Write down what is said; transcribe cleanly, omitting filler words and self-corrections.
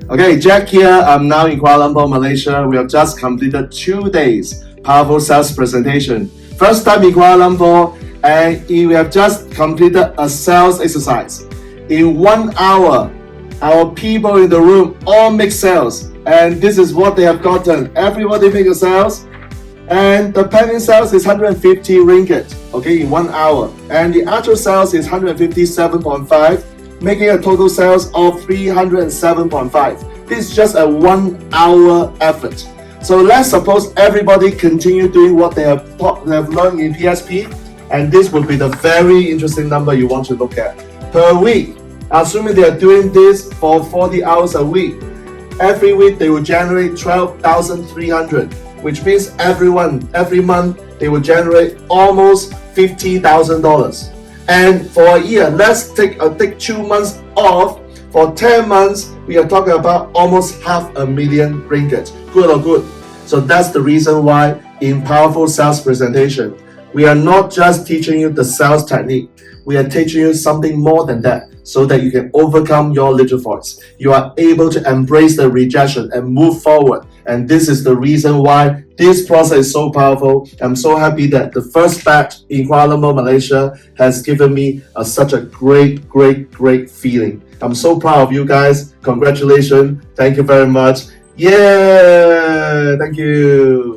Okay, Jack here. I'm now in Kuala Lumpur, Malaysia. We have just completed 2 days powerful sales presentation. First time in Kuala Lumpur, and we have just completed a sales exercise. In 1 hour, our people in the room all make sales, and this is what they have gotten. Everybody make a sales, and the pending sales is 150 ringgit, okay, in 1 hour, and the actual sales is 157.5, making a total sales of 307.5. This is just a 1 hour effort. So let's suppose everybody continue doing what they have learned in PSP, and this will be the very interesting number you want to look at. Per week, assuming they are doing this for 40 hours a week, every week they will generate 12,300, which means every month they will generate almost $50,000. And for a year, let's take 2 months off. For 10 months, we are talking about almost 500,000 ringgit. Good or good? So that's the reason why in powerful sales presentation, we are not just teaching you the sales technique. We are teaching you something more than that, so that you can overcome your little voice. You are able to embrace the rejection and move forward. And this is the reason why this process is so powerful. I'm so happy that the first batch in Kuala Lumpur, Malaysia has given me such a great feeling. I'm so proud of you guys. Congratulations. Thank you very much. Yeah, thank you.